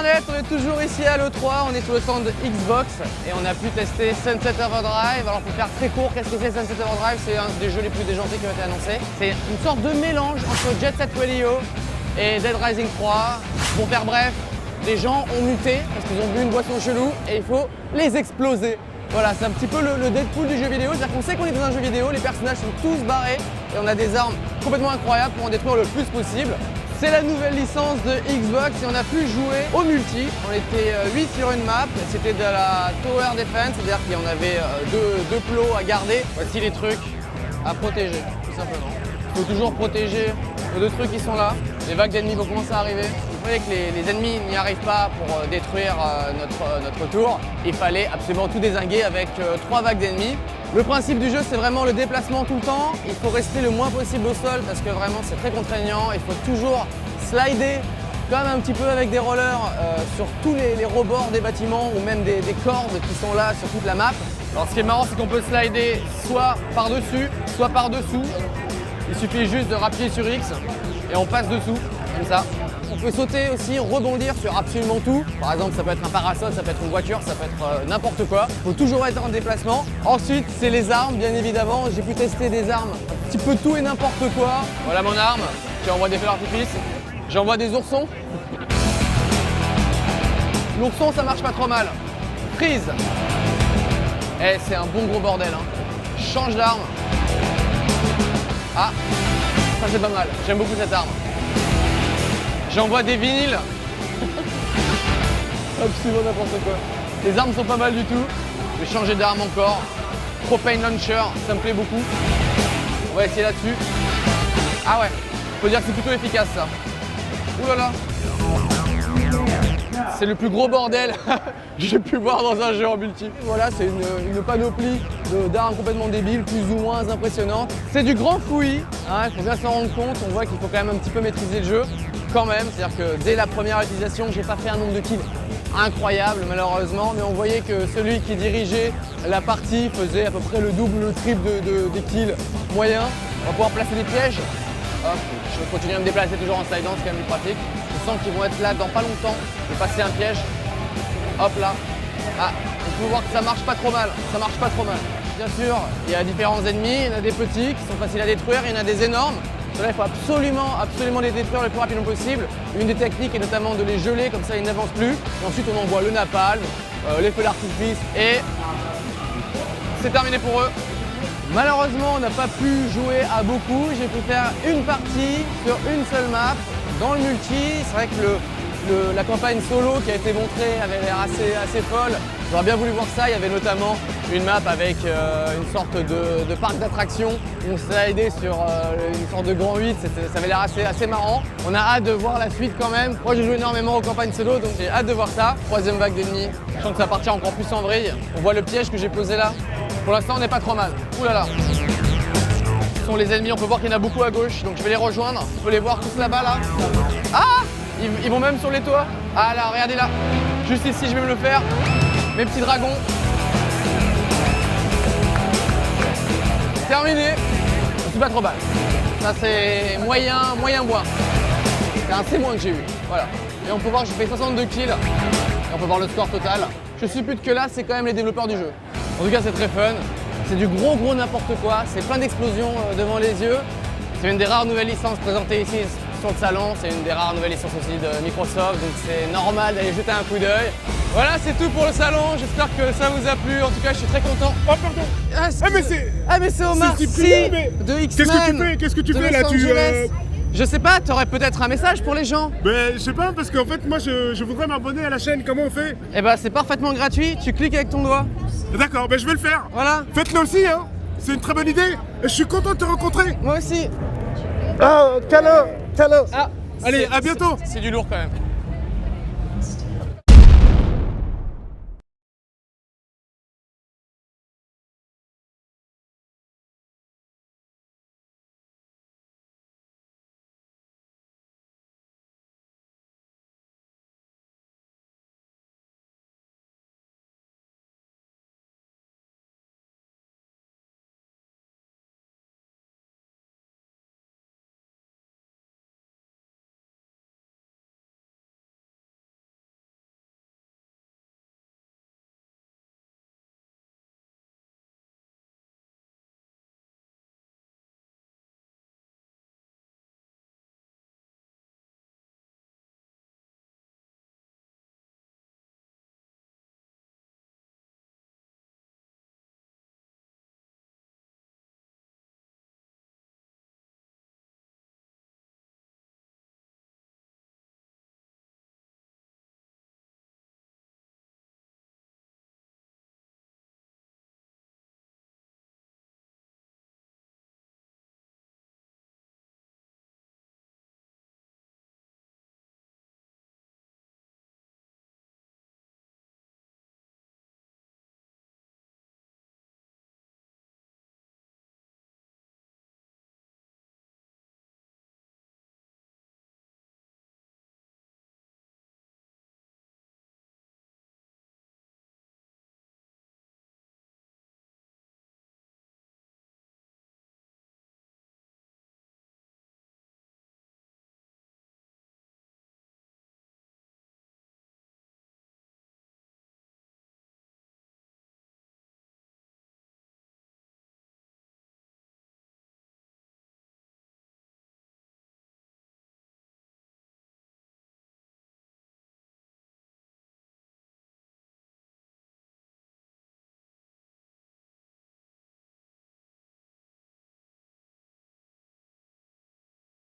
internet, on est toujours ici à l'E3, on est sur le stand Xbox et on a pu tester Sunset Overdrive. Alors pour faire très court, qu'est-ce que c'est Sunset Overdrive? C'est un des jeux les plus déjantés qui ont été annoncés. C'est une sorte de mélange entre Jet Set Radio et Dead Rising 3. Pour faire bref, les gens ont muté parce qu'ils ont bu une boisson chelou et il faut les exploser. Voilà, c'est un petit peu le Deadpool du jeu vidéo, c'est-à-dire qu'on sait qu'on est dans un jeu vidéo, les personnages sont tous barrés et on a des armes complètement incroyables pour en détruire le plus possible. C'est la nouvelle licence de Xbox et on a pu jouer au multi. On était 8 sur une map, c'était de la Tower Defense, c'est-à-dire qu'on avait deux plots à garder. Voici les trucs à protéger, tout simplement. Il faut toujours protéger les deux trucs qui sont là. Les vagues d'ennemis vont commencer à arriver. Vous voyez que les ennemis n'y arrivent pas pour détruire notre tour. Il fallait absolument tout dézinguer avec 3 vagues d'ennemis. Le principe du jeu, c'est vraiment le déplacement tout le temps. Il faut rester le moins possible au sol parce que vraiment c'est très contraignant. Il faut toujours slider comme un petit peu avec des rollers sur tous les rebords des bâtiments ou même des cordes qui sont là sur toute la map. Alors ce qui est marrant, c'est qu'on peut slider soit par-dessus, soit par-dessous. Il suffit juste de rappuyer sur X et on passe dessous, comme ça. On peut sauter aussi, rebondir sur absolument tout. Par exemple, ça peut être un parasol, ça peut être une voiture, ça peut être n'importe quoi. Il faut toujours être en déplacement. Ensuite, c'est les armes, bien évidemment. J'ai pu tester des armes, un petit peu tout et n'importe quoi. Voilà mon arme, qui envoie des feux d'artifice. J'envoie des oursons. L'ourson, ça marche pas trop mal. Freeze. Eh, c'est un bon gros bordel. Hein. Change d'arme. Ah, ça c'est pas mal. J'aime beaucoup cette arme. J'envoie des vinyles. Absolument n'importe quoi. Les armes sont pas mal du tout. Je vais changer d'arme encore. Propane Launcher, ça me plaît beaucoup. On va essayer là-dessus. Ah ouais, faut dire que c'est plutôt efficace ça. Ouh là là. C'est le plus gros bordel que j'ai pu voir dans un jeu en multi. Voilà, c'est une panoplie d'armes complètement débiles, plus ou moins impressionnantes. C'est du grand fouillis, hein, il faut bien s'en rendre compte. On voit qu'il faut quand même un petit peu maîtriser le jeu, quand même. C'est-à-dire que dès la première utilisation, j'ai pas fait un nombre de kills incroyable malheureusement, mais on voyait que celui qui dirigeait la partie faisait à peu près le double, le triple des kills moyens. On va pouvoir placer des pièges. Hop, je vais continuer à me déplacer toujours en slidant, c'est quand même plus pratique. Je sens qu'ils vont être là dans pas longtemps. Je vais passer un piège. Hop là. Ah, on peut voir que ça marche pas trop mal. Ça marche pas trop mal. Bien sûr, il y a différents ennemis. Il y en a des petits qui sont faciles à détruire. Il y en a des énormes. Ceux-là, il faut absolument les détruire le plus rapidement possible. Une des techniques est notamment de les geler, comme ça ils n'avancent plus. Et ensuite, on envoie le napalm, les feux d'artifice et c'est terminé pour eux. Malheureusement, on n'a pas pu jouer à beaucoup. J'ai pu faire une partie sur une seule map. Dans le multi, c'est vrai que la campagne solo qui a été montrée avait l'air assez folle. J'aurais bien voulu voir ça. Il y avait notamment une map avec une sorte de parc d'attractions où on slidait sur une sorte de grand 8. Ça avait l'air assez marrant. On a hâte de voir la suite quand même. Moi, j'ai joué énormément aux campagnes solo, donc j'ai hâte de voir ça. Troisième vague d'ennemis. Je sens que ça va partir encore plus en vrille. On voit le piège que j'ai posé là. Pour l'instant, on n'est pas trop mal. Ouh là là. Ce sont les ennemis, on peut voir qu'il y en a beaucoup à gauche, donc je vais les rejoindre. On peut les voir tous là-bas, là. Ah, ils vont même sur les toits. Ah là, regardez là. Juste ici, je vais me le faire. Mes petits dragons. Terminé. Je suis pas trop mal. Ça, c'est moyen bois. C'est un C- que j'ai eu. Voilà. Et on peut voir que j'ai fait 62 kills. Et on peut voir le score total. Je suppute que là, c'est quand même les développeurs du jeu. En tout cas, c'est très fun. C'est du gros n'importe quoi. C'est plein d'explosions devant les yeux. C'est une des rares nouvelles licences présentées ici sur le salon. C'est une des rares nouvelles licences aussi de Microsoft. Donc c'est normal d'aller jeter un coup d'œil. Voilà, c'est tout pour le salon. J'espère que ça vous a plu. En tout cas, je suis très content. Oh pardon. Mais c'est Omar Sy de X-Men. Qu'est-ce que tu fais là Je sais pas, t'aurais peut-être un message pour les gens? Ben je sais pas, parce qu'en fait moi je voudrais m'abonner à la chaîne, comment on fait? Eh ben c'est parfaitement gratuit, tu cliques avec ton doigt. D'accord, ben je vais le faire. Voilà. Faites-le aussi, hein. C'est une très bonne idée. Et je suis content de te rencontrer. Moi aussi. Ah, câlin. Ah, Allez, à bientôt. C'est du lourd quand même.